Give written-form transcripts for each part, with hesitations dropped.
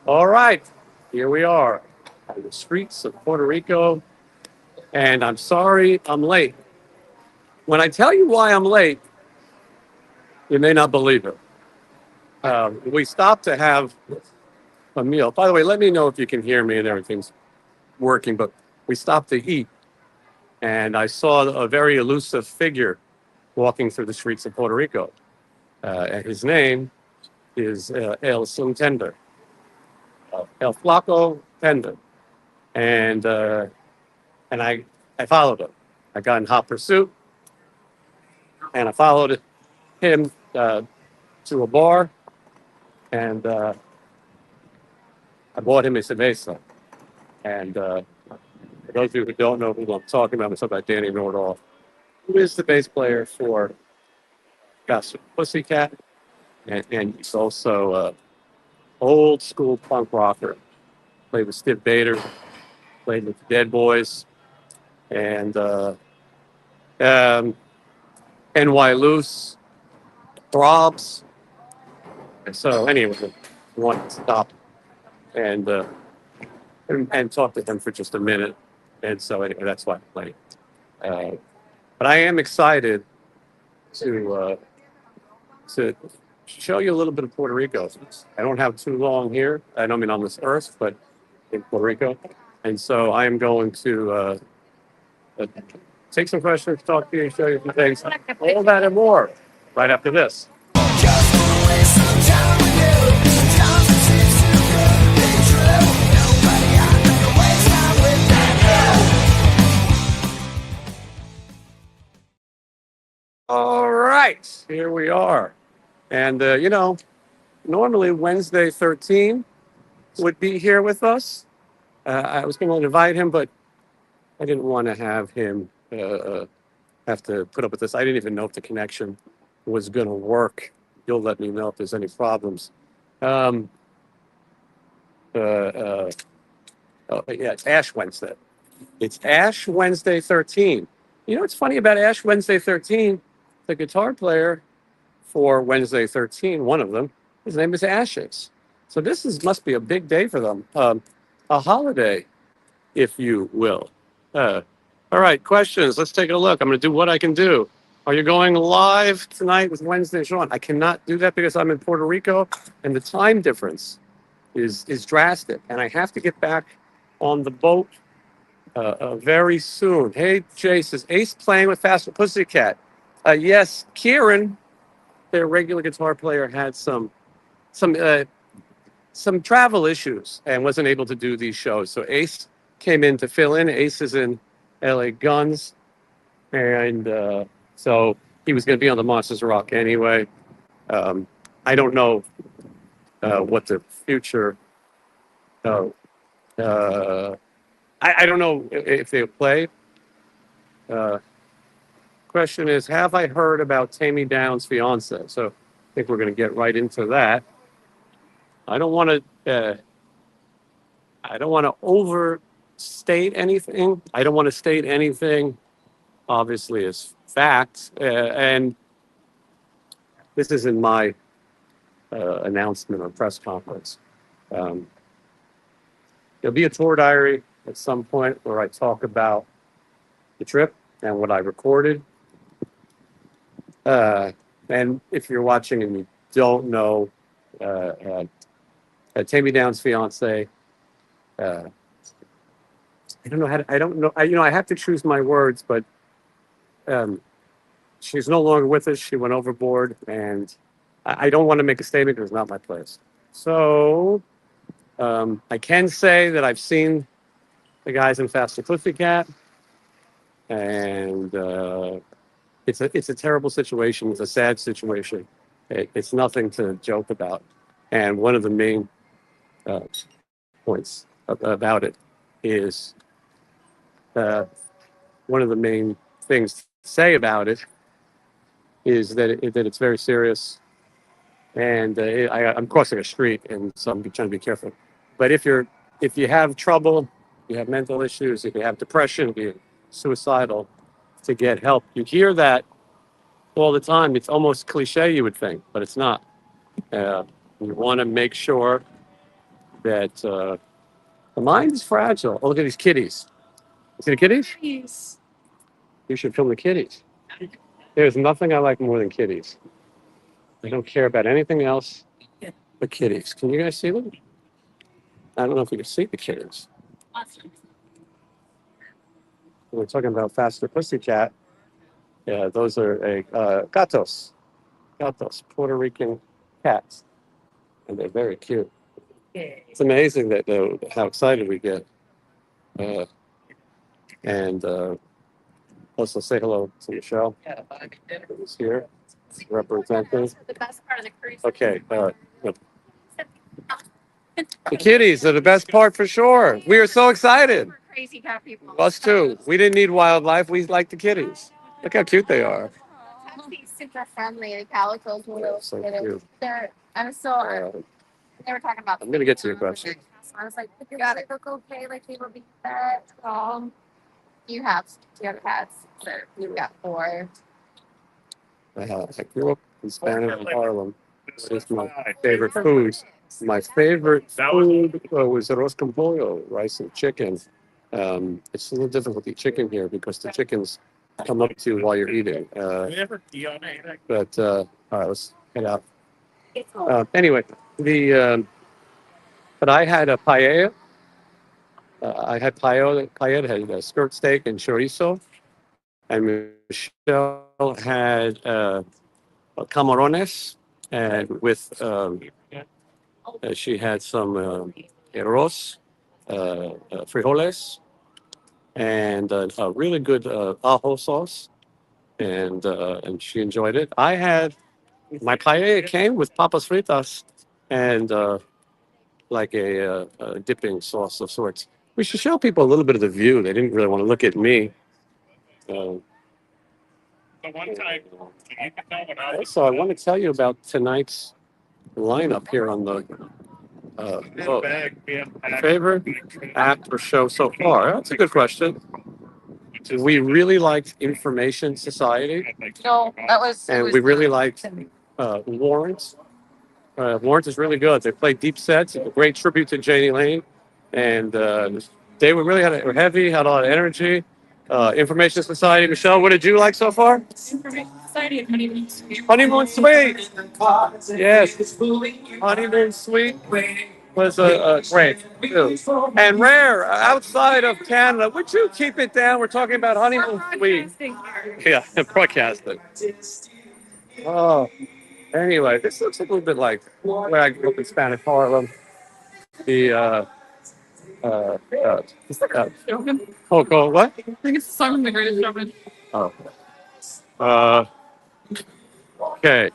All right, here we are on the streets of Puerto Rico, and I'm sorry I'm late. When I tell you why I'm late, you may not believe it. We stopped to have a meal. By the way, let me know if you can hear me and everything's working, but we stopped to eat, and I saw a very elusive figure walking through the streets of Puerto Rico. And his name is El Sin Tender, El Flaco Tender. And and I followed him. I got in hot pursuit, and I followed him to a bar, and I bought him a cerveza. And for those of you who don't know who I'm talking about, I'm talking about Danny Nordahl, who is the bass player for Faster Pussycat, and he's also old school punk rocker. Played with Steve Bader, played with the Dead Boys, and NY Loose, Throbs. So anyway, I wanted to stop and talk to him for just a minute. And so anyway, that's why I'm playing. But I am excited to show you a little bit of Puerto Rico. I don't have too long here. I don't mean on this earth, but in Puerto Rico. And so I am going to take some questions, talk to you, show you some things, all that and more right after this. All right, here we are. And, normally Wednesday 13 would be here with us. I was going to invite him, but I didn't want to have him have to put up with this. I didn't even know if the connection was going to work. You'll let me know if there's any problems. Yeah, it's Ash Wednesday. It's Ash Wednesday 13. You know what's funny about Ash Wednesday 13? The guitar player for Wednesday 13, one of them, his name is Ashes. So must be a big day for them, a holiday, if you will. All right, questions. Let's take a look. I'm going to do what I can do. Are you going live tonight with Wednesday Sean? I cannot do that because I'm in Puerto Rico, and the time difference is drastic, and I have to get back on the boat very soon. Hey, Jay says, Ace playing with Faster Pussycat. Yes, Kieran, their regular guitar player, had some travel issues and wasn't able to do these shows. So Ace came in to fill in. Ace is in LA Guns, and so he was going to be on the Monsters of Rock anyway. I don't know what the future. I don't know if they'll play. Question is, have I heard about Tammy Down's fiance? So I think we're going to get right into that. I don't want to overstate anything. I don't want to state anything, obviously, as fact. And this is in my announcement or press conference. There'll be a tour diary at some point where I talk about the trip and what I recorded. And if you're watching and you don't know, Tammy Down's fiance, I don't know how to, I don't know. I have to choose my words, but she's no longer with us. She went overboard, and I don't want to make a statement because it's not my place. So I can say that I've seen the guys in Faster Pussycat, and it's a terrible situation. It's a sad situation. It's nothing to joke about. And one of the main points about it is one of the main things to say about it is that it's very serious. And I'm crossing a street, and so I'm trying to be careful. But if you have trouble, you have mental issues, if you have depression, if you're suicidal, to get help. You hear that all the time. It's almost cliche, you would think, but it's not. You want to make sure that the mind is fragile. Oh, look at these kitties. See the kitties? Yes. You should film the kitties. There's nothing I like more than kitties. I don't care about anything else but kitties. Can you guys see them? I don't know if you can see the kitties. We're talking about Faster Pussycat. Yeah, those are gatos. Gatos, Puerto Rican cats. And they're very cute. It's amazing that how excited we get. And also say hello to Michelle, who's here, representing. The best part of the cruise. Okay. The kitties are the best part for sure. We are so excited. We're crazy cat people. Us too. We didn't need wildlife. We like the kitties. Look how cute they are. Actually, super friendly. The calicos were Yeah, so cute. I'm so. They were talking about. I'm gonna get to your question. I was like, you got it. Look okay. Like they were being fed. You have cats. So you've got 4. I grew up in Spanish in Harlem. It's my favorite food. My favorite food was arroz con pollo, rice and chicken. It's a little difficult to eat chicken here because the chickens come up to you while you're eating. But all right, let's head out. Anyway, but I had a paella. I had paella. Paella had a skirt steak and chorizo, and Michelle had camarones, and with she had some arroz, frijoles, and a really good ajo sauce, and she enjoyed it. I had my paella came with papas fritas and like a dipping sauce of sorts. We should show people a little bit of the view. They didn't really want to look at me. So I want to tell you about tonight's lineup here on the boat. Favorite act or show so far? That's a good question. We really liked Information Society. No, that was. And we really liked Lawrence. Lawrence is really good. They played deep sets. A great tribute to Janie Lane. And they were heavy, had a lot of energy. Information Society. Michelle, what did you like so far? Information Society and Honeymoon Suite. Honeymoon Suite. Yes. Honeymoon Suite was great. Too. And Rare, outside of Canada, would you keep it down? We're talking about Honeymoon Suite. Yeah, broadcasting. Oh, anyway, this looks a little bit like where I grew up in Spanish Harlem. The Coco, what? I think it's the song from The Greatest Showman. Oh. Okay.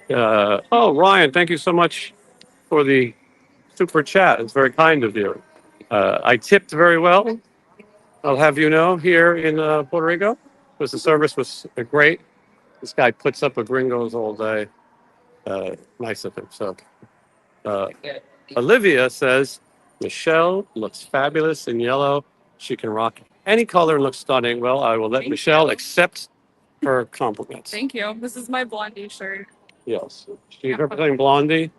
Ryan, thank you so much for the super chat. It's very kind of you. I tipped very well. I'll have you know here in Puerto Rico because the service was great. This guy puts up with gringos all day. Nice of him. So, Olivia says, Michelle looks fabulous in yellow. She can rock any color and looks stunning. Well, I will let Michelle accept her compliments. Thank you. This is my Blondie shirt. Yes. She's representing Blondie,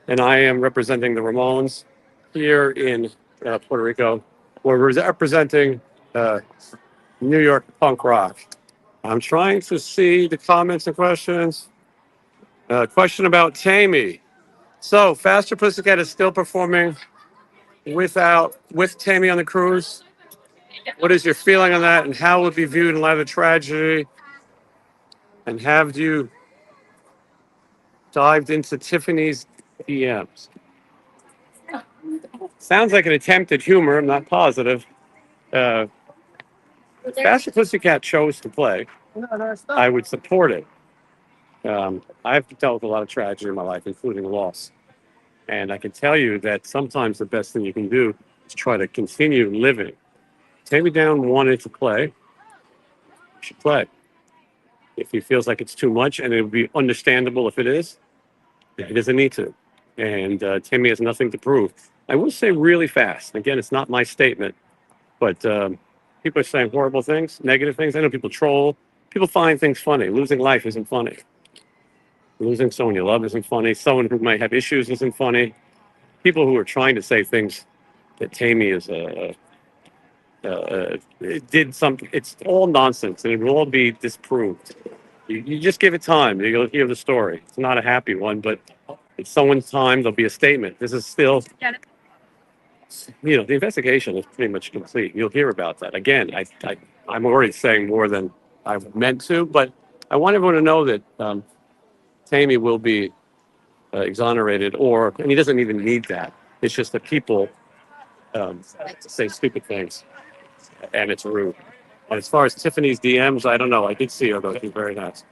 and I am representing the Ramones here in Puerto Rico. We're representing New York punk rock. I'm trying to see the comments and questions. Question about Tammy. So, Faster Pussycat is still performing with Tammy on the cruise. What is your feeling on that, and how will it be viewed in light of the tragedy? And have you dived into Tiffany's DMs? Sounds like an attempt at humor. I'm not positive. If Faster Pussycat chose to play, I would support it. I've dealt with a lot of tragedy in my life, including loss. And I can tell you that sometimes the best thing you can do is try to continue living. Tammy Down wanted to play. You should play. If he feels like it's too much, and it would be understandable if it is, he doesn't need to. And Tammy has nothing to prove. I will say really fast. Again, it's not my statement, but people are saying horrible things, negative things. I know people troll. People find things funny. Losing life isn't funny. Losing someone you love isn't funny. Someone who might have issues isn't funny. People who are trying to say things that Tammy is it did something. It's all nonsense, and it will all be disproved. You just give it time. You'll hear the story. It's not a happy one, but it's someone's time. There'll be a statement. This is still, the investigation is pretty much complete. You'll hear about that again. I'm already saying more than I've meant to, but I want everyone to know that Tammy will be exonerated, and he doesn't even need that. It's just that people say stupid things, and it's rude. And as far as Tiffany's DMs, I don't know. I did see her, though. She's very nice.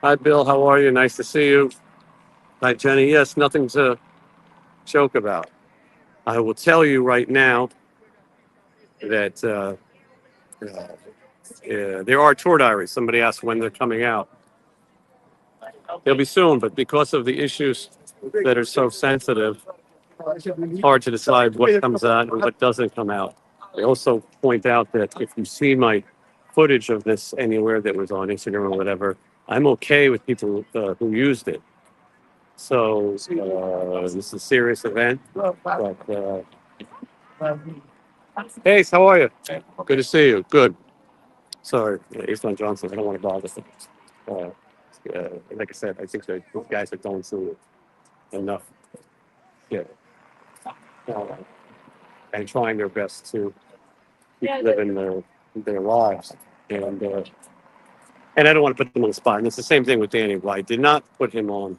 Hi, Bill. How are you? Nice to see you. Hi, Jenny. Yes, nothing to joke about. I will tell you right now that there are tour diaries. Somebody asked when they're coming out. They'll be soon, but because of the issues that are so sensitive, it's hard to decide what comes out and what doesn't come out. I also point out that if you see my footage of this anywhere that was on Instagram or whatever, I'm okay with people who used it. So this is a serious event. But, hey, how are you? Good to see you. Good. Sorry, Eastland Johnson. I don't want to bother. Like I said, I think that these guys are going through enough. Yeah. And trying their best to keep living their lives. And I don't want to put them on the spot. And it's the same thing with Danny. I did not put him on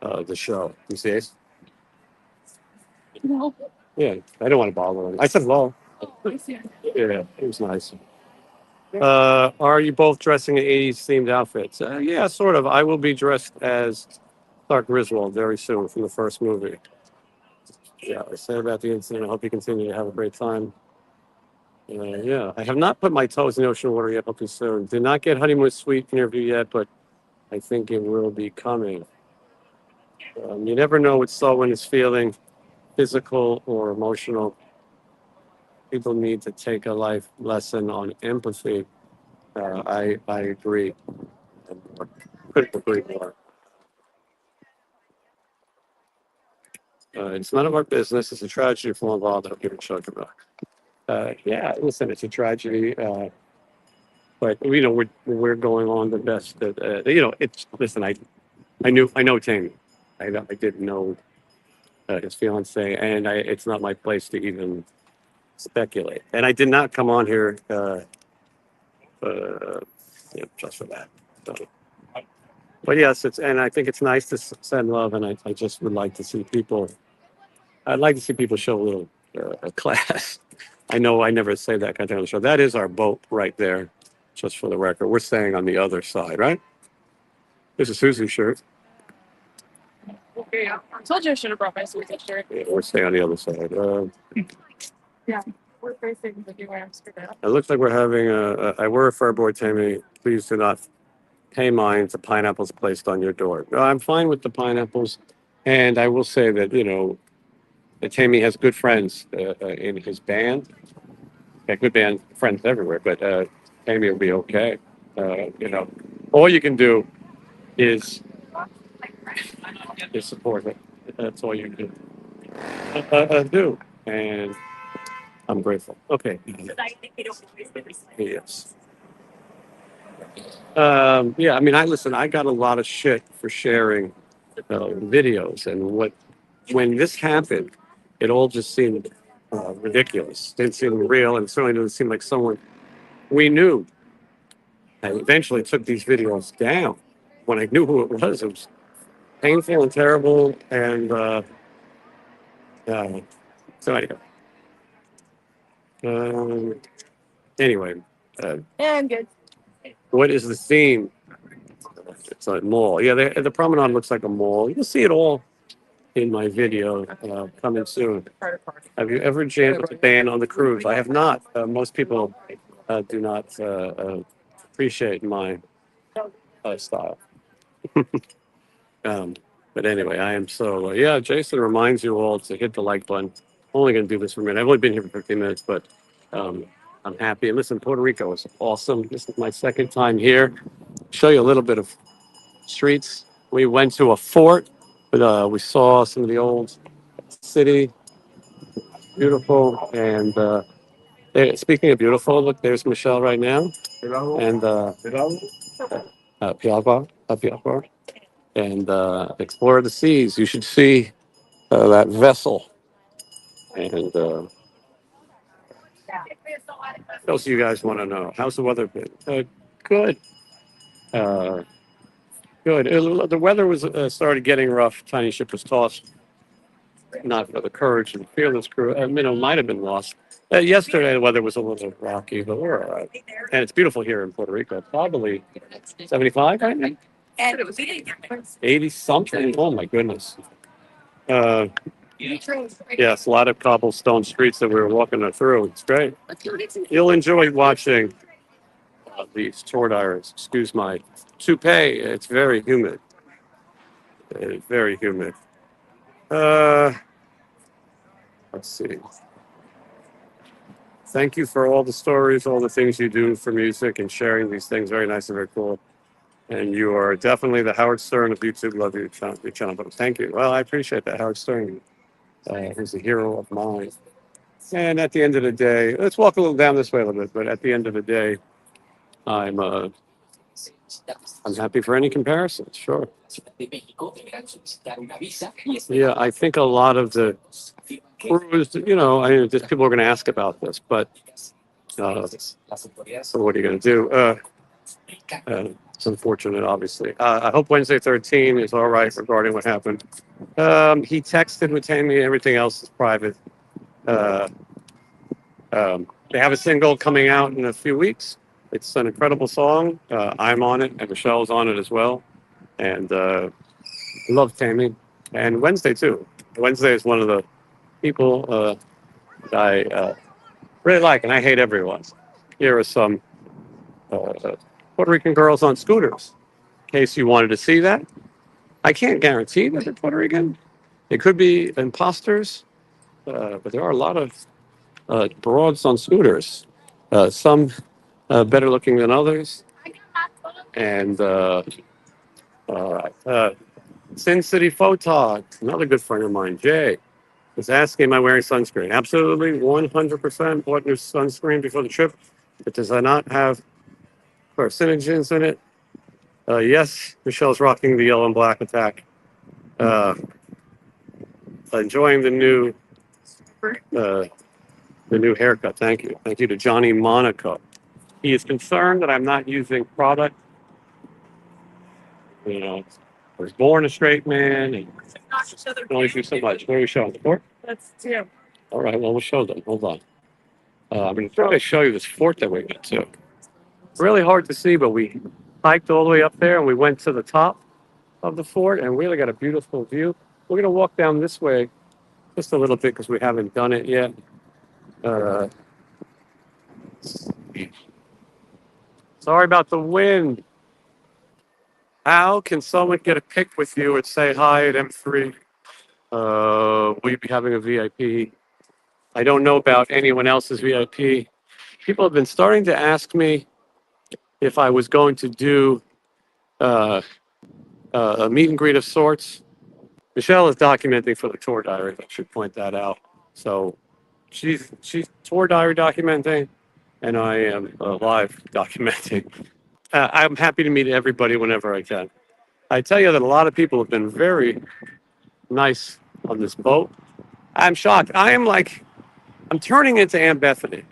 the show. You see it? No. Yeah, I don't want to bother him. I said hello. Yeah, it was nice. Are you both dressing in 80s themed outfits? Yeah, sort of. I will be dressed as Clark Griswold very soon from the first movie. Yeah, I said about the incident. I hope you continue to have a great time. Yeah, I have not put my toes in the ocean water yet. Hopefully soon. Did not get honeymoon suite interview yet, but I think it will be coming. You never know what someone is feeling, physical or emotional. People need to take a life lesson on empathy. I agree. Couldn't agree more. It's none of our business. It's a tragedy for all involved. I don't give a chuck about. Yeah, listen, it's a tragedy. But we're going on the best that it's. Listen, I know Tammy. I didn't know his fiance, and it's not my place to even speculate. And I did not come on here just for that. So, but yes, and I think it's nice to send love, and I just would like to see people. I'd like to see people show a little class. I know I never say that kind of thing on the show. That is our boat right there, just for the record. We're staying on the other side, right? This is Susie's shirt. Okay, I told you I should have brought my Susie shirt. Yeah, we're staying on the other side. Yeah, we're facing the new Amsterdam. It looks like we're having I wear a furboard, Tammy. Please do not pay mine to pineapples placed on your door. No, I'm fine with the pineapples. And I will say that, that Tammy has good friends in his band. Yeah, good band friends everywhere, but Tammy will be okay. All you can do is support it. That's all you can do. And I'm grateful. Okay. Yes. Yeah, I mean, I got a lot of shit for sharing videos, and when this happened, it all just seemed ridiculous. Didn't seem real, and certainly didn't seem like someone we knew. I eventually took these videos down. When I knew who it was painful and terrible, and so anyway, Yeah, I'm good. what is the theme? It's a mall. Yeah, the promenade looks like a mall. You'll see it all in my video coming soon. Have you ever jammed with a band on the cruise? I have not. Most people do not appreciate my style. But anyway, I am so, yeah, Jason reminds you all to hit the like button. I'm only going to do this for a minute. I've only been here for 15 minutes, but I'm happy. And listen, Puerto Rico is awesome. This is my second time here. show you a little bit of streets. We went to a fort, but we saw some of the old city, beautiful. And speaking of beautiful, look, there's Michelle right now, and Piagua, and explore the seas. You should see that vessel. And what else do you guys want to know? How's the weather been? Good. Uh, Good. The weather was started getting rough. Tiny ship was tossed. Not for the courage and fearless crew. Might have been lost. Yesterday the weather was a little rocky, but we're all right. And it's beautiful here in Puerto Rico. Probably 75 right now. 80 something. Oh my goodness. Uh, yes, a lot of cobblestone streets that we were walking through. It's great. You'll enjoy watching these tour diaries. Excuse my toupee. It's very humid. It's very humid. Uh, let's see. Thank you for all the stories, all the things you do for music and sharing these things. Very nice and very cool. And you are definitely the Howard Stern of YouTube. Love your channel. But thank you. Well, I appreciate that. Howard Stern is a hero of mine. And at the end of the day, let's walk a little down this way a little bit. But at the end of the day, I'm happy for any comparison. Sure. Yeah, I think a lot of the crews, just people are going to ask about this, but so what are you going to do? It's unfortunate, obviously. I hope Wednesday 13 is all right regarding what happened. He texted with Tammy. Everything else is private. Uh, they have a single coming out in a few weeks. It's an incredible song. I'm on it, and Michelle's on it as well. And love Tammy. And Wednesday, too. Wednesday is one of the people that I really like, and I hate everyone. Here are some Puerto Rican girls on scooters. In case you wanted to see that, I can't guarantee that they're Puerto Rican. They could be imposters, but there are a lot of broads on scooters. Some better looking than others. And Sin City Photog, another good friend of mine, Jay, was asking, am I wearing sunscreen? Absolutely, 100% bought new sunscreen before the trip. But does I not have carcinogens in it? Yes, Michelle's rocking the yellow and black attack. Enjoying the new haircut. Thank you. Thank you to Johnny Monaco. He is concerned that I'm not using product. I was born a straight man and can only do so much. What are we showing? The fort? That's two. All right, well, we'll show them. Hold on. I'm going to try to show you this fort that we went to. Really hard to see, but we hiked all the way up there and we went to the top of the fort and really got a beautiful view. We're going to walk down this way just a little bit because we haven't done it yet. Sorry about the wind. How can someone get a pic with you and say hi at M3? Will you be having a VIP? I don't know about anyone else's VIP. People have been starting to ask me if I was going to do a meet and greet of sorts. Michelle is documenting for the tour diary. I should point that out. So she's tour diary documenting, and I am live documenting. I'm happy to meet everybody whenever I can. I tell you that a lot of people have been very nice on this boat. I'm shocked. I'm turning into Aunt Bethany,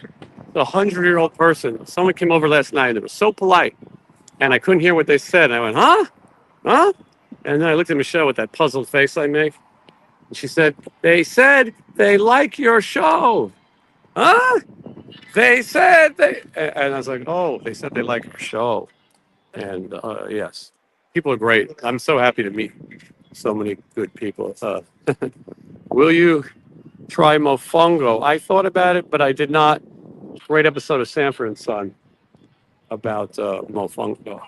the 100-year-old person. Someone came over last night and it was so polite, and I couldn't hear what they said. And I went, huh? Huh? And then I looked at Michelle with that puzzled face I make. And she said they like your show. Huh? They said they. And I was like, oh, they said they like our show. And yes, people are great. I'm so happy to meet so many good people. Will you try mofongo? I thought about it, but I did not. Great episode of Sanford and Son about mofongo,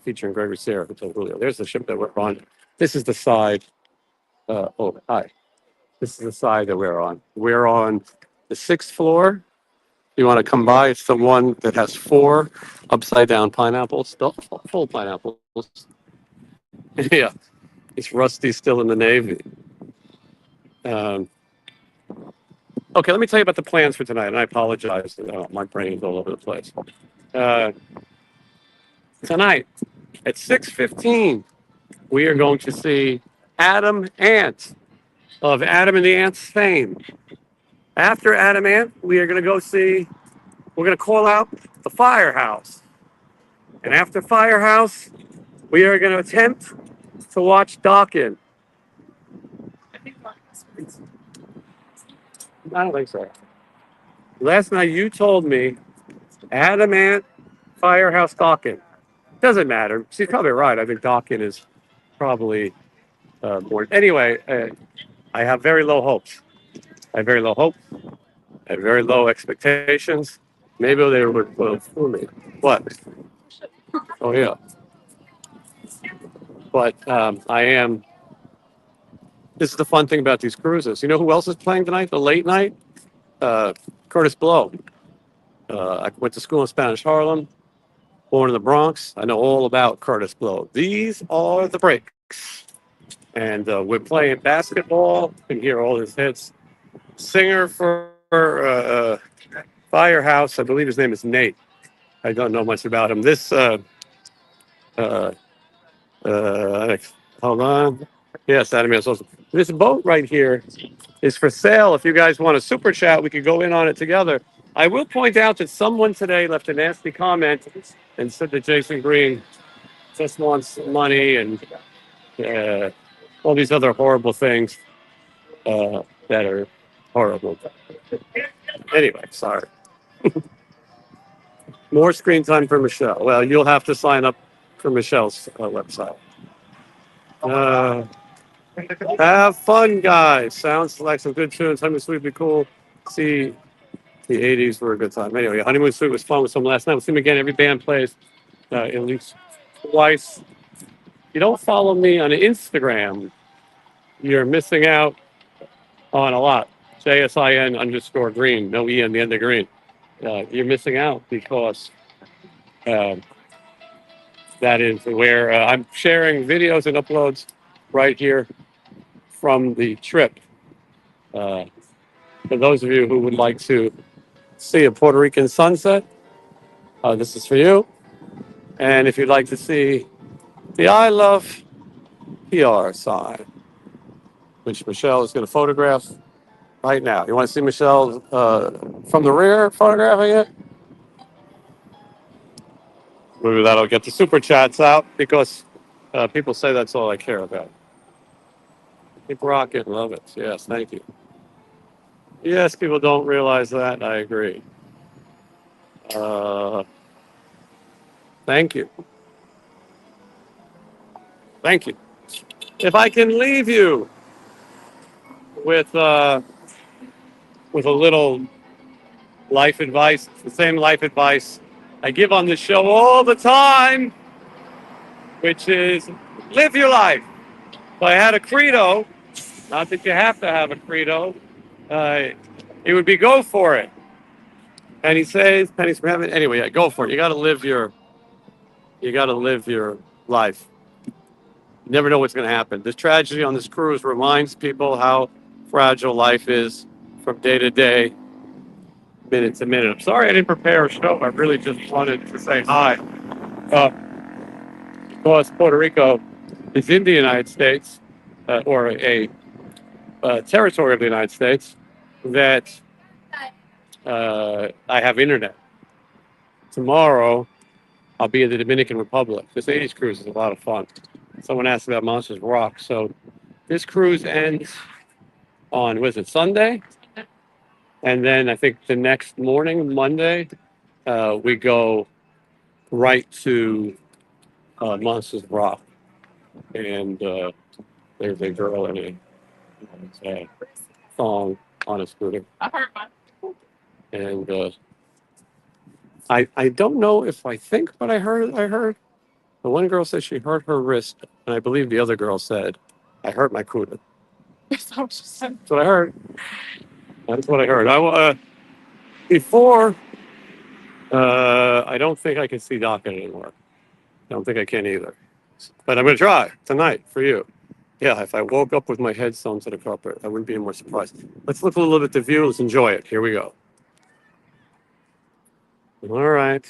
featuring Gregory Sarah, who told Julio. There's the ship that we're on. This is the side. Hi. This is the side that we're on. We're on the 6th floor, You want to come by? It's the one that has 4 upside down pineapples, full pineapples. Yeah, it's Rusty still in the Navy. Um, okay, let me tell you about the plans for tonight, and I apologize. My brain's all over the place. Uh, Tonight at 6:15, we are going to see Adam Ant of Adam and the Ants fame. After Adam Ant, we are going to go see, we're going to call out the Firehouse. And after Firehouse, we are going to attempt to watch Dawkins. I don't think so. Last night you told me Adam Ant, Firehouse, Dawkins. Doesn't matter. She's probably right. I think Dawkins is probably more. Anyway, I have very low hopes. I have very low hopes. I have very low expectations. Maybe they will fool me. What? Oh, yeah. But I am. This is the fun thing about these cruises. You know who else is playing tonight? The late night? Curtis Blow. I went to school in Spanish Harlem, born in the Bronx. I know all about Curtis Blow. These are the breaks. And we're playing basketball. You can hear all his hits. Singer for Firehouse, I believe his name is Nate. I don't know much about him. This, hold on. Yes, Adam is awesome. This boat right here is for sale. If you guys want a super chat, we could go in on it together. I will point out that someone today left a nasty comment and said that Jason Green just wants money and all these other horrible things that are horrible. Anyway, sorry. More screen time for Michelle. Well, you'll have to sign up for Michelle's website. Have fun, guys. Sounds like some good tunes. Honeymoon Suite would be cool. See, the 80s were a good time. Anyway, Honeymoon Suite was fun with someone last night. We'll see them again. Every band plays at least twice. If you don't follow me on Instagram, you're missing out on a lot. JSIN_green. No E on the end of green. You're missing out because that is where I'm sharing videos and uploads right here from the trip. For those of you who would like to see a Puerto Rican sunset, this is for you. And if you'd like to see the I Love PR sign, which Michelle is going to photograph right now. You want to see Michelle from the rear photographing it? Maybe that'll get the super chats out because people say that's all I care about. Keep rocking. Love it. Yes, thank you. Yes, people don't realize that. I agree. Thank you. Thank you. If I can leave you with a little life advice, it's the same life advice I give on this show all the time, which is live your life. If I had a credo, not that you have to have a credo, it would be go for it. And he says, pennies from heaven. Anyway, yeah, go for it. You got to live your life. You never know what's going to happen. This tragedy on this cruise reminds people how fragile life is from day to day, minute to minute. I'm sorry I didn't prepare a show. I really just wanted to say hi. Because Puerto Rico is in the United States, or a territory of the United States, that I have internet. Tomorrow, I'll be in the Dominican Republic. This 80's cruise is a lot of fun. Someone asked about Monsters Rock. So this cruise ends on, was it Sunday? And then I think the next morning, Monday, we go right to Monsters Rock. And there's a girl in a song on a scooter. And I don't know if I think what I heard. The one girl said she hurt her wrist, and I believe the other girl said, I hurt my cuda. That's what I heard. That's what I heard. Before I don't think I can see Doc anymore. I don't think I can either. But I'm going to try tonight for you. Yeah, if I woke up with my head sewn to the carpet, I wouldn't be more surprised. Let's look a little bit at the view. Let's enjoy it. Here we go. All right.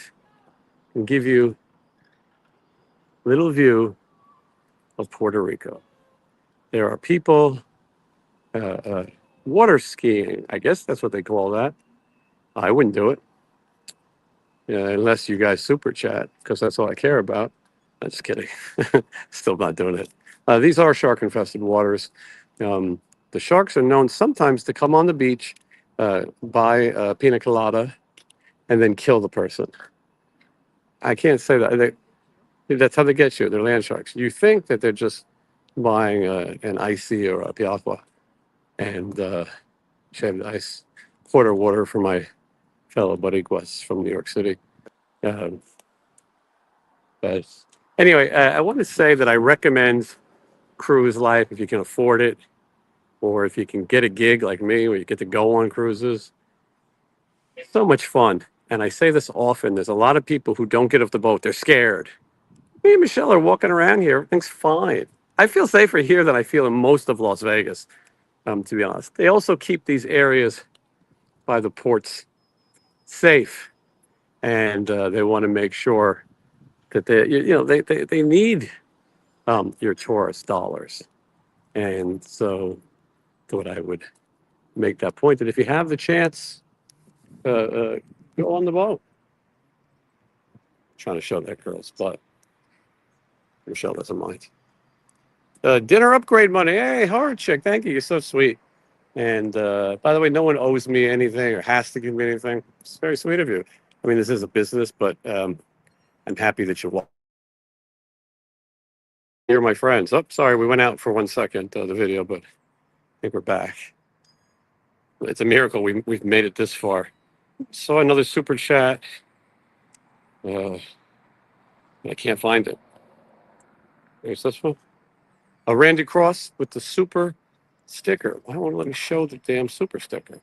And give you a little view of Puerto Rico. There are people uh, uh, water skiing. I guess that's what they call that. I wouldn't do it unless you guys super chat because that's all I care about. I'm just kidding. Still not doing it. These are shark infested waters. Um, the sharks are known sometimes to come on the beach, buy a pina colada, and then kill the person. I can't say that. That's how they get you. They're land sharks. You think that they're just buying an icy or a piaqua and shaved ice, quarter water for my fellow Boricuas from New York City. Um, but anyway, I want to say that I recommend cruise life if you can afford it, or if you can get a gig like me where you get to go on cruises. So much fun. And I say this often. There's a lot of people who don't get off the boat. They're scared. Me and Michelle are walking around here. Everything's fine. I feel safer here than I feel in most of Las Vegas, to be honest. They also keep these areas by the ports safe, and they want to make sure that they need your tourist dollars. And so thought I would make that point that if you have the chance, go on the boat. Trying to show that girl's butt. Michelle doesn't mind. Dinner upgrade money. Hey, hard chick. Thank you. You're so sweet. And by the way, no one owes me anything or has to give me anything. It's very sweet of you. I mean, this is a business, but I'm happy that you walk. You're my friends. Oh, sorry, we went out for 1 second, the video, but I think we're back. It's a miracle we've made it this far. Saw another super chat. I can't find it. There's this one. A Randy Cross with the super sticker. Why won't it let me show the damn super sticker?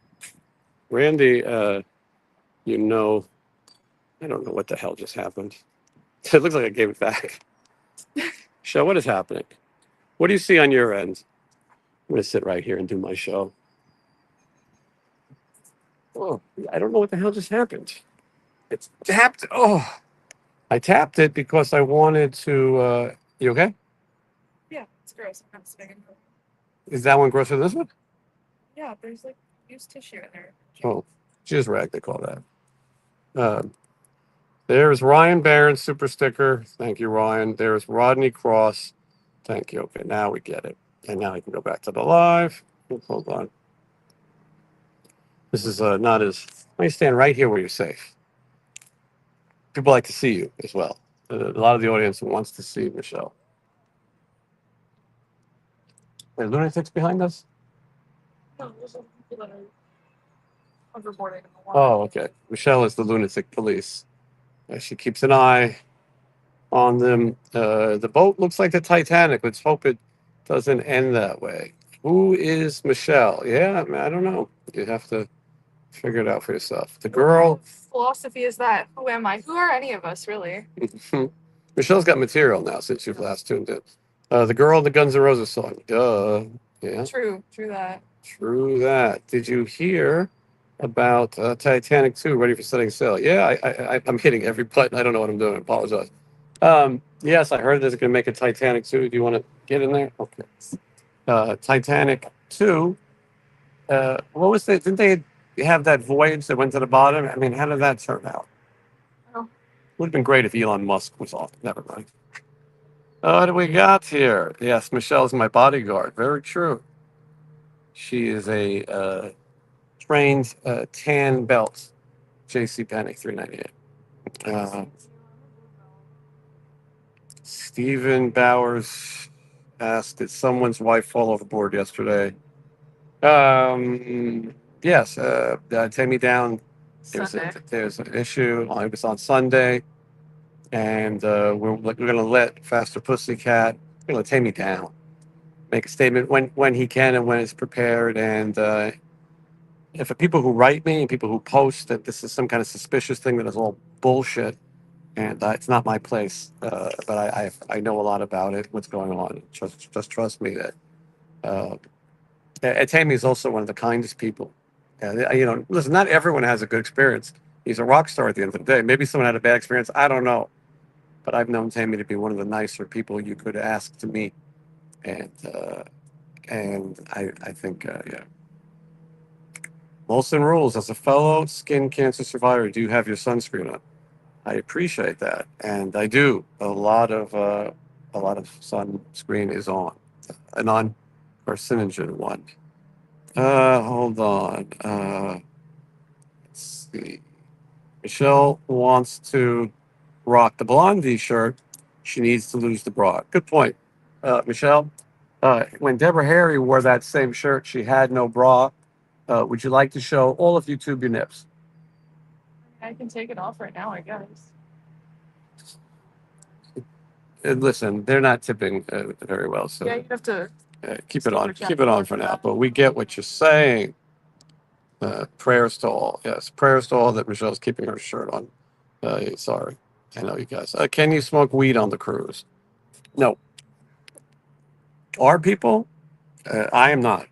Randy, I don't know what the hell just happened. It looks like I gave it back. Show, what is happening? What do you see on your end? I'm going to sit right here and do my show. Oh, I don't know what the hell just happened. It's tapped. Oh, I tapped it because I wanted to. You okay? Yeah, it's gross. I'm not spitting. Is that one grosser than this one? Yeah, there's like used tissue in there. Oh, jizz rag, they call that. There's Ryan Barron, super sticker. Thank you, Ryan. There's Rodney Cross. Thank you. Okay, now we get it. And now I can go back to the live. Hold on. This is not as. Let me stand right here where you're safe. People like to see you as well. A lot of the audience wants to see Michelle. Are lunatics behind us? No, there's people that are hoverboarding in the water. Oh, okay. Michelle is the lunatic police. She keeps an eye on them. The boat looks like the Titanic. Let's hope it doesn't end that way. Who is Michelle? Yeah, I mean, I don't know. You have to figure it out for yourself. The girl. Philosophy is that? Who am I? Who are any of us, really? Michelle's got material now since you've last tuned in. The girl in the Guns N' Roses song. Duh. Yeah. True that. True that. Did you hear about Titanic 2 ready for setting sail? Yeah, I'm hitting every button. I don't know what I'm doing. I apologize. Yes, I heard there's going to make a Titanic 2. Do you want to get in there? Okay. Titanic 2. What was it? Didn't they have that voyage that went to the bottom? I mean, how did that turn out? Oh. Would have been great if Elon Musk was off. Never mind. What do we got here? Yes, Michelle's my bodyguard. Very true. She is a trained tan belt. JC Penney, $3.98. Stephen Bowers asked, did someone's wife fall overboard yesterday? Yes, Take Me Down. There's an issue. It was on Sunday. And we're going to let Faster Pussycat, we're going to Take Me Down, make a statement when he can and when it's prepared. And if the people who write me and people who post that this is some kind of suspicious thing that is all bullshit, and it's not my place. But I know a lot about it. What's going on? Just trust me that. Tammy is also one of the kindest people. Listen, not everyone has a good experience. He's a rock star at the end of the day. Maybe someone had a bad experience. I don't know. But I've known Tammy to be one of the nicer people you could ask to meet. And I think, yeah. Molson rules. As a fellow skin cancer survivor, do you have your sunscreen on? I appreciate that, and I do. A lot of sunscreen is on, a non-carcinogen one. Hold on. Let's see. Michelle wants to rock the Blondie shirt. She needs to lose the bra. Good point, Michelle. When Deborah Harry wore that same shirt, she had no bra. Would you like to show all of YouTube your nips? I can take it off right now, I guess. And listen, they're not tipping very well, so Yeah, you have to. keep it on. Keep it on for now. But we get what you're saying. Prayers to all. Yes, prayers to all that Michelle's keeping her shirt on. Sorry, I know you guys. Can you smoke weed on the cruise? No. Are people? I am not.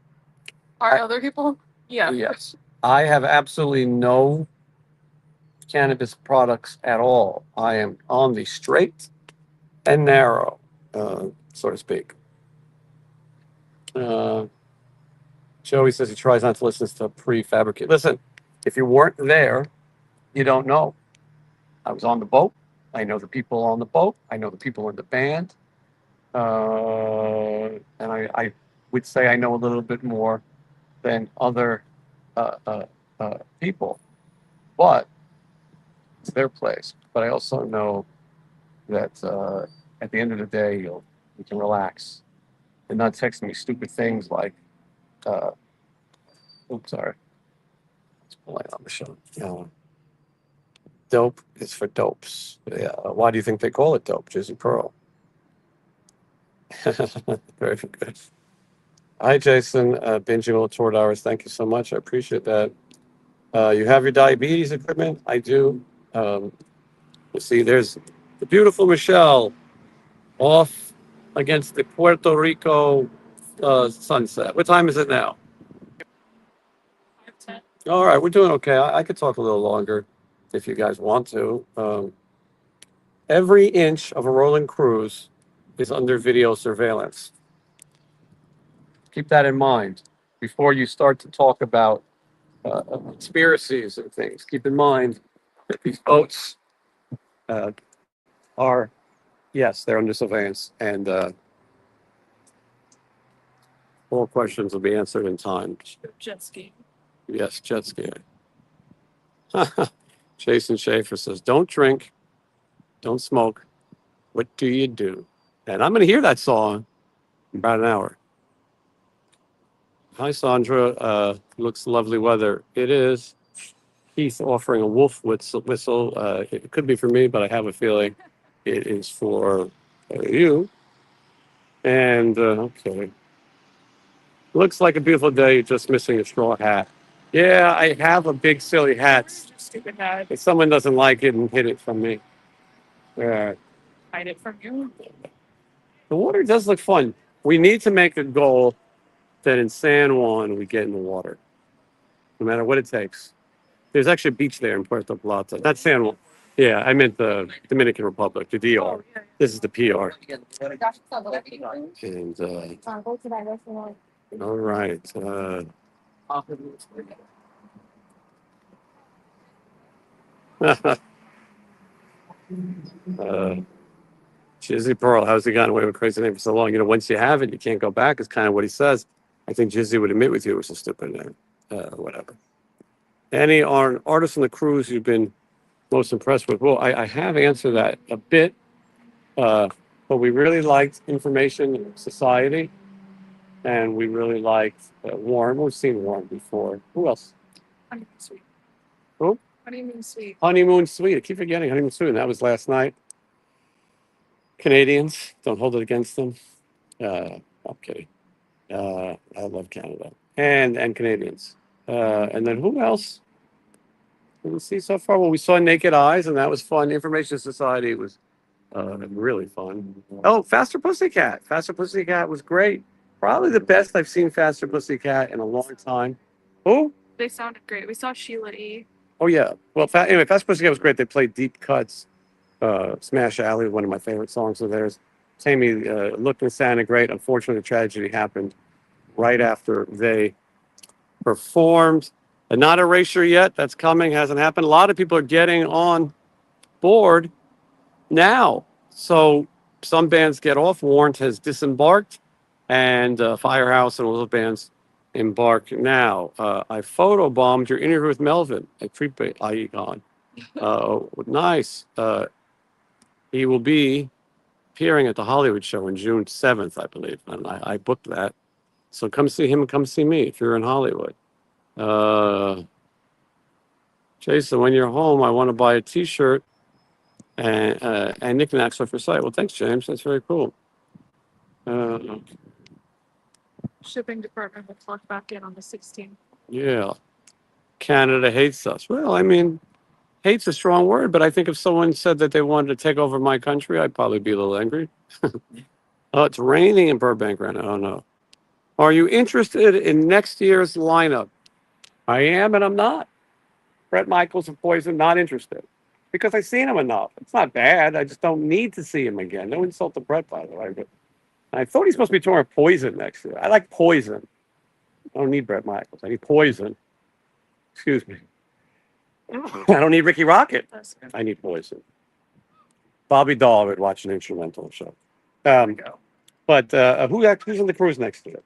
Are other people? Yeah. Yes. I have absolutely no cannabis products at all. I am on the straight and narrow, so to speak. Joey says he tries not to listen to prefabricate. Listen, if you weren't there, you don't know. I was on the boat. I know the people on the boat. I know the people in the band. And I would say I know a little bit more than other people. But it's their place. But I also know that at the end of the day, you can relax and not text me stupid things like, oops, sorry. Let's pull it on the show. Dope is for dopes. Yeah. Why do you think they call it dope? Jizzy Pearl. Very good. Hi, Jason. Binging all toward hours. Thank you so much. I appreciate that. You have your diabetes equipment? I do. Let's see, there's the beautiful Michelle off against the Puerto Rico sunset. What time is it now? 5:10. All right, we're doing okay. I could talk a little longer if you guys want to. Every inch of a rolling cruise is under video surveillance. Keep that in mind before you start to talk about conspiracies and things. Keep in mind that these boats are, yes, they're under surveillance, and all questions will be answered in time. Jet ski. Yes, jet ski. Jason Schaefer says, don't drink, don't smoke. What do you do? And I'm going to hear that song in about an hour. Hi, Sandra. Looks lovely weather. It is. Heath offering a wolf whistle. It could be for me, but I have a feeling it is for you. And okay. Looks like a beautiful day, just missing a straw hat. Yeah, I have a big silly hat. Stupid hat. If someone doesn't like it and hid it from me. Hide it from you. The water does look fun. We need to make a goal that in San Juan we get in the water, no matter what it takes. There's actually a beach there in Puerto Plata. Not San Juan. Yeah, I meant the Dominican Republic, the DR. Oh, yeah. This is the PR. Gosh, it's a little bit. And Go to that restaurant. all right. Jizzy Pearl, how's he gotten away with a crazy name for so long? Once you have it, you can't go back, is kind of what he says. I think Jizzy would admit with you it was a stupid name. Whatever. Any artists on the cruise you've been most impressed with? Well, I have answered that a bit, but we really liked Information Society, and we really liked Warren. We've seen Warren before. Who else? Honeymoon Suite. Who? Honeymoon Suite. Honeymoon Suite. I keep forgetting Honeymoon Suite, and that was last night. Canadians, don't hold it against them. I'm kidding. I love Canada and Canadians. And then who else did we see so far? Well, we saw Naked Eyes, and that was fun. Information Society was really fun. Oh, Faster Pussycat. Faster Pussycat was great. Probably the best I've seen Faster Pussycat in a long time. Who? They sounded great. We saw Sheila E. Oh, yeah. Well, anyway, Faster Pussycat was great. They played Deep Cuts. Smash Alley, one of my favorite songs of theirs. Tammy looked and sounded great. Unfortunately, the tragedy happened right after they performed. And not Erasure yet. That's coming. Hasn't happened. A lot of people are getting on board now. So some bands get off. Warrant has disembarked, and Firehouse and all the bands embark now. I photobombed your interview with Melvin at Prepaid Icon. Nice. He will be appearing at the Hollywood show on June 7th, I believe. And I booked that. So come see him and come see me if you're in Hollywood. Jason, when you're home, I want to buy a T-shirt and knickknacks for site. Well, thanks, James. That's very cool. Shipping department will clock back in on the 16th. Yeah. Canada hates us. Well, I mean, hate's a strong word, but I think if someone said that they wanted to take over my country, I'd probably be a little angry. Oh, it's raining in Burbank right now. I don't know. Are you interested in next year's lineup? I am and I'm not. Brett Michaels of Poison, not interested. Because I've seen him enough. It's not bad. I just don't need to see him again. No insult to Brett, by the way. But I thought he's supposed to be touring Poison next year. I like Poison. I don't need Brett Michaels. I need Poison. Excuse me. I don't need Ricky Rocket. I need Poison. Bobby Dahl would watch an instrumental show. But who's on the cruise next year?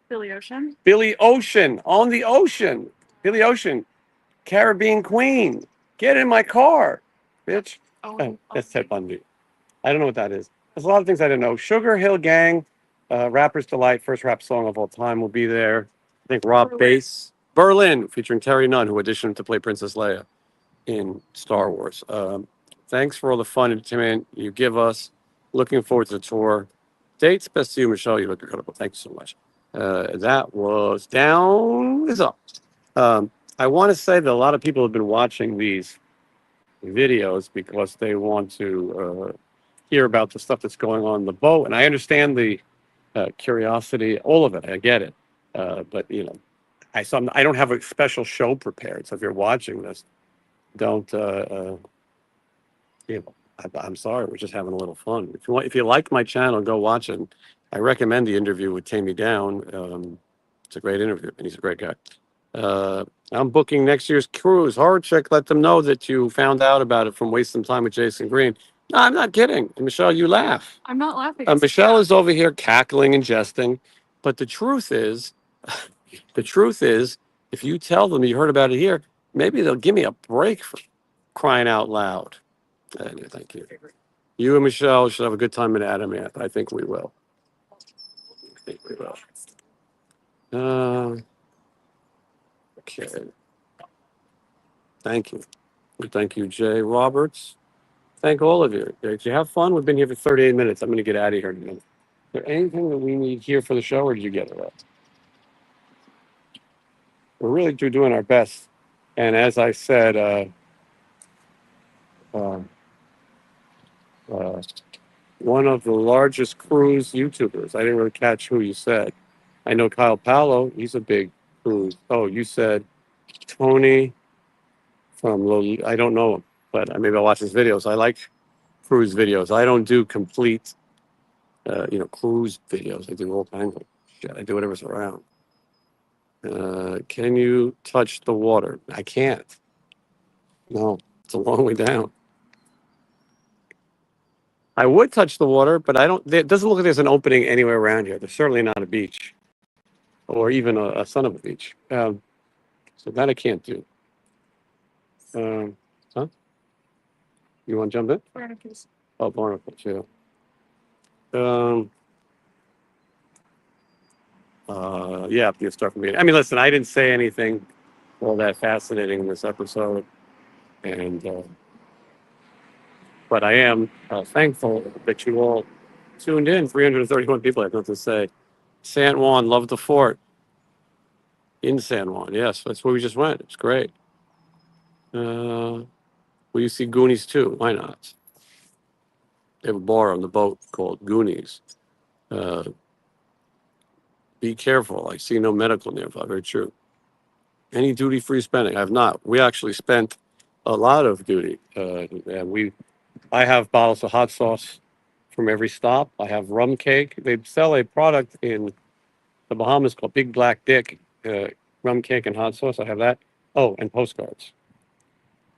Billy Ocean. Billy Ocean on the ocean. Billy Ocean, Caribbean Queen. Get in my car, bitch. Oh, that's Ted Bundy. I don't know what that is. There's a lot of things I didn't know. Sugar Hill Gang, Rapper's Delight, first rap song of all time, will be there. I think Rob Bass. Berlin, featuring Terry Nunn, who auditioned to play Princess Leia in Star Wars. Thanks for all the fun and entertainment you give us. Looking forward to the tour. Dates, best to you, Michelle. You look incredible. Thank you so much. That was Down is Up. I want to say that a lot of people have been watching these videos because they want to hear about the stuff that's going on the boat. And I understand the curiosity, all of it. I get it. But, you know, I don't have a special show prepared. So if you're watching this, don't, you know, I'm sorry. We're just having a little fun. If you like my channel, go watch it. I recommend the interview with Tammy Down. It's a great interview, and he's a great guy. I'm booking next year's cruise. Horror Chick, let them know that you found out about it from Wasting Time with Jason Green. No, I'm not kidding. And Michelle, you laugh. I'm not laughing. Michelle is over here cackling and jesting. But the truth is, if you tell them you heard about it here, maybe they'll give me a break for crying out loud. Anyway, thank you. You and Michelle should have a good time in Adamath. I think we will. Okay. Thank you. Thank you, Jay Roberts. Thank all of you. Did you have fun? We've been here for 38 minutes. I'm going to get out of here. Is there anything that we need here for the show, or did you get it right? We're really doing our best. And as I said, one of the largest cruise YouTubers. I didn't really catch who you said. I know Kyle Palo. He's a big cruise. Oh, you said Tony from I don't know him, but maybe I'll watch his videos. I like cruise videos. I don't do complete, cruise videos. I do all kinds of shit. I do whatever's around. Can you touch the water? I can't. No, it's a long way down. I would touch the water, but it doesn't look like there's an opening anywhere around here. There's certainly not a beach or even a son of a beach. So that I can't do. Huh? You want to jump in? Barnacles. Oh, barnacles, yeah. Yeah, you start from me. I mean, listen, I didn't say anything all that fascinating in this episode, but I am thankful that you all tuned in. 331 people, I have nothing to say. San Juan, love the fort. In San Juan. Yes, that's where we just went. It's great. Will you see Goonies too? Why not? They have a bar on the boat called Goonies. Uh, be careful. I see no medical nearby. Very true. Any duty-free spending? I have not. We actually spent a lot of duty. And I have bottles of hot sauce from every stop. I have rum cake. They sell a product in the Bahamas called Big Black Dick, rum cake and hot sauce. I have that. Oh, and postcards.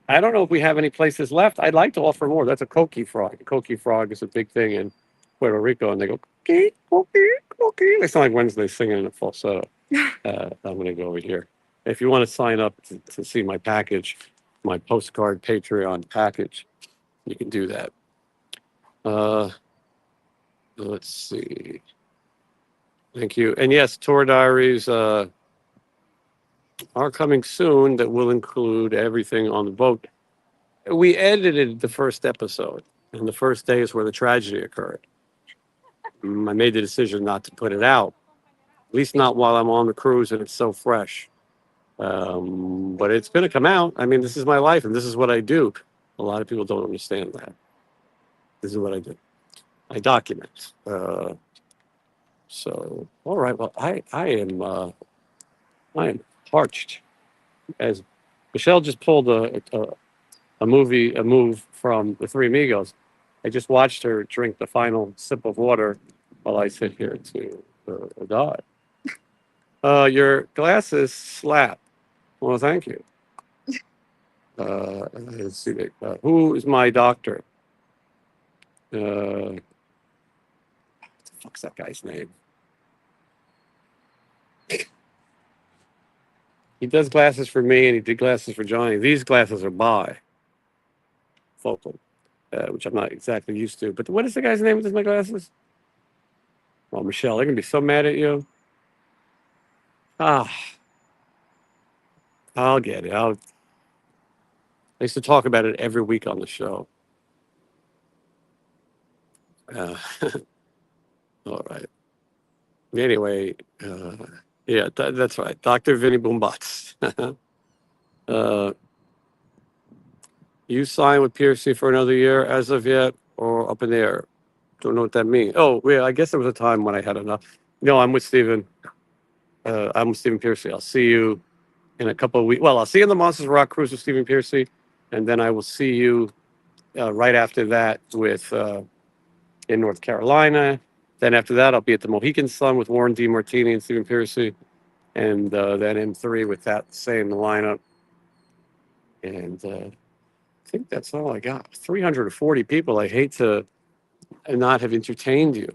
I don't know if we have any places left. I'd like to offer more. That's a coqui frog. A coqui frog is a big thing in Puerto Rico, and they go, coqui, coqui, coqui. They sound like Wednesday singing in a falsetto. I'm going to go over here. If you want to sign up to see my package, my postcard Patreon package, you can do that. Let's see. Thank you. And yes, tour diaries are coming soon that will include everything on the boat. We edited the first episode, and the first day is where the tragedy occurred. I made the decision not to put it out, at least not while I'm on the cruise and it's so fresh. But it's going to come out. I mean, this is my life, and this is what I do. A lot of people don't understand that. This is what I do. I document. So, all right. Well, I am parched. As Michelle just pulled a move from the Three Amigos. I just watched her drink the final sip of water while I sit here to die. Your glasses slap. Well, thank you. Let's see. Who is my doctor? What the fuck's that guy's name? He does glasses for me, and he did glasses for Johnny. These glasses are bifocal, which I'm not exactly used to. But what is the guy's name that does my glasses? Well, Michelle, they're gonna be so mad at you. Ah, I'll get it. I used to talk about it every week on the show. Uh, all right. Anyway, yeah, that's right. Dr. Vinny Boombots. You signed with Piercy for another year as of yet, or up in the air? Don't know what that means. Oh, yeah, I guess there was a time when I had enough. No, I'm with Stephen. I'm with Stephen Piercy. I'll see you in a couple of weeks. Well, I'll see you on the Monsters Rock cruise with Stephen Piercy, and then I will see you right after that with in North Carolina. Then after that, I'll be at the Mohican Sun with Warren D. Martini and Stephen Piercy, and then M3 with that same lineup. And I think that's all I got. 340 people. I hate to not have entertained you.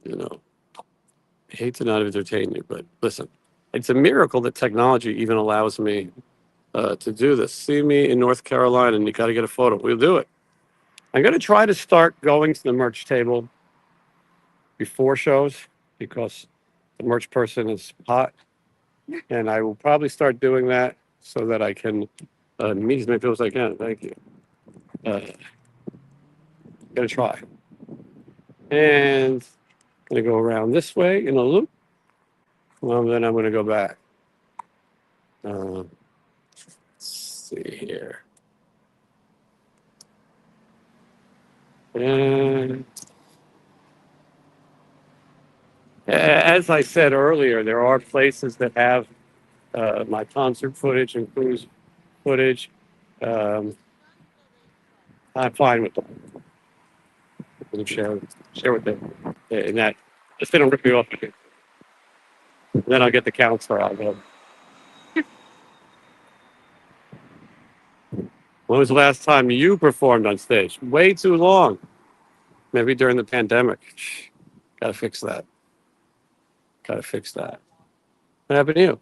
You know, I hate to not have entertained you, but listen, it's a miracle that technology even allows me to do this. See me in North Carolina, and you got to get a photo. We'll do it. I'm going to try to start going to the merch table before shows because the merch person is hot, and I will probably start doing that so that I can meet as many people as I can. Thank you. Gonna try, and gonna go around this way in a loop. Well, then I'm gonna go back. Let's see here. And as I said earlier, there are places that have my concert footage and cruise footage. I'm fine with them. I'm gonna share with them, and that just they don't rip me off. Then I'll get the counselor out. When was the last time you performed on stage? Way too long. Maybe during the pandemic. Gotta fix that. Gotta fix that. What happened to you?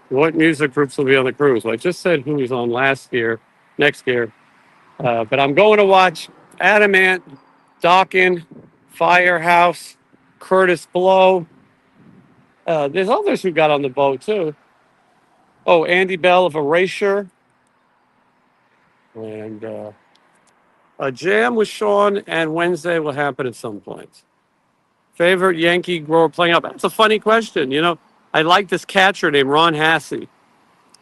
What music groups will be on the cruise? Well, I just said who was on next year. But I'm going to watch Adamant, Dawkins, Firehouse, Curtis Blow. There's others who got on the boat too. Oh, Andy Bell of Erasure. And A jam with Sean, and Wednesday will happen at some point. Favorite Yankee grower playing up? That's a funny question. You know, I like this catcher named Ron Hassey.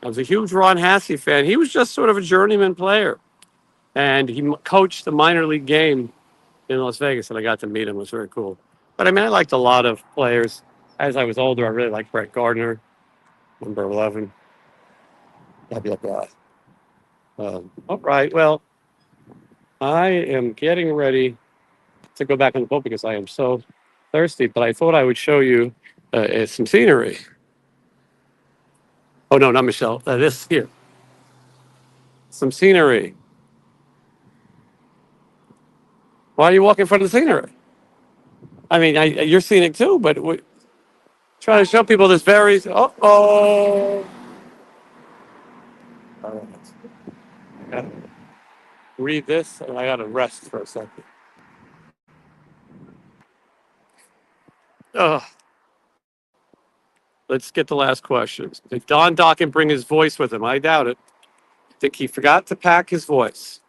I was a huge Ron Hassey fan. He was just sort of a journeyman player, and he coached the minor league game in Las Vegas, and I got to meet him. It was very cool. But I mean, I liked a lot of players. As I was older, I really liked Brett Gardner, number 11. Blah, blah, blah. All right. Well, I am getting ready to go back on the boat because I am so thirsty, but I thought I would show you some scenery. Oh, no, not Michelle. This here. Some scenery. Why are you walking in front of the scenery? I mean, you're scenic too, but we try to show people this very. Oh. All right. I gotta read this, and I gotta rest for a second. Oh. Let's get the last questions. Did Don Dokken bring his voice with him? I doubt it. I think he forgot to pack his voice.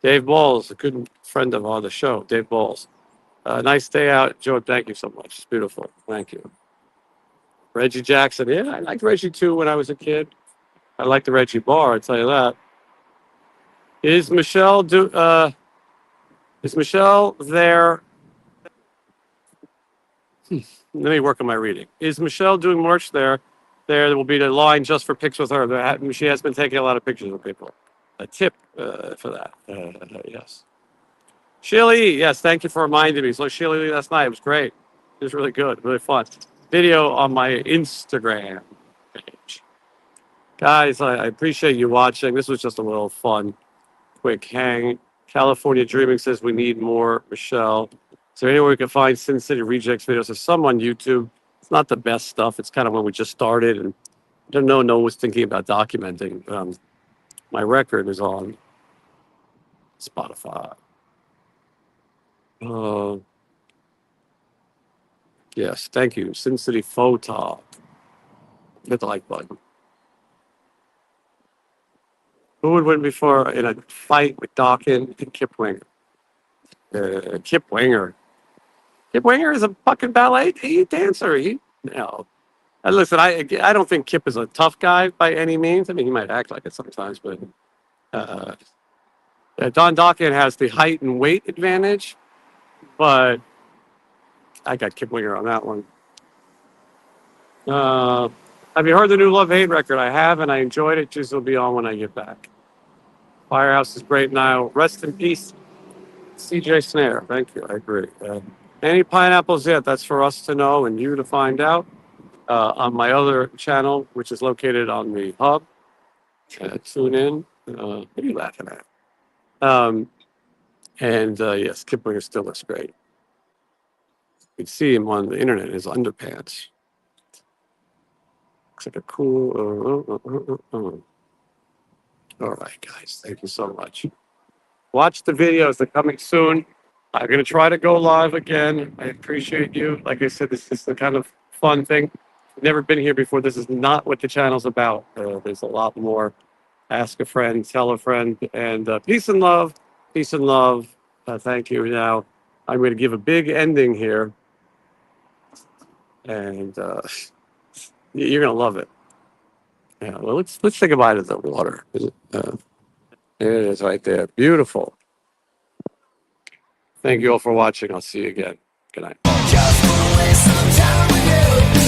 Dave Balls, a good friend of the show. Dave Balls. Nice day out, Joe. Thank you so much. It's beautiful. Thank you. Reggie Jackson. Yeah, I liked Reggie too when I was a kid. I liked the Reggie bar. I'll tell you that. Is Michelle there? Let me work on my reading. Is Michelle doing merch there? There will be the line just for pics with her. She has been taking a lot of pictures of people. A tip for that. Yes. Sheila E, yes, thank you for reminding me. So Sheila E last night, it was great. It was really good, really fun. Video on my Instagram page. Guys, I appreciate you watching. This was just a little fun, quick hang. California Dreaming says we need more Michelle. Is there anywhere we can find Sin City Rejects videos? There's some on YouTube. It's not the best stuff. It's kind of when we just started, and I don't know, no one was thinking about documenting. My record is on Spotify. Yes, thank you. Sin City Photo. Hit the like button. Who would win before in a fight with Dawkins and Kip Winger? Kip Winger. Kip Winger is a fucking ballet dancer. No. And listen, I don't think Kip is a tough guy by any means. I mean, he might act like it sometimes, but Don Dawkins has the height and weight advantage, but I got Kip Winger on that one. Have you heard the new Love Hate record? I have, and I enjoyed it. Just will be on when I get back. Firehouse is great now. Rest in peace, CJ Snare. Thank you. I agree. Any pineapples yet? That's for us to know and you to find out. On my other channel, which is located on the hub. Tune in. What are you laughing at? Yes, Kip Winger still looks great. You can see him on the internet in his underpants. Looks like a cool. All right, guys. Thank you so much. Watch the videos. They're coming soon. I'm going to try to go live again. I appreciate you. Like I said, this is the kind of fun thing. I've never been here before. This is not what the channel's about. There's a lot more. Ask a friend, tell a friend, and peace and love. Peace and love. Thank you. Now, I'm going to give a big ending here. And you're going to love it. Yeah, well, let's say goodbye to the water. There it is right there. Beautiful. Thank you all for watching. I'll see you again. Good night. Just wanna waste some time with you.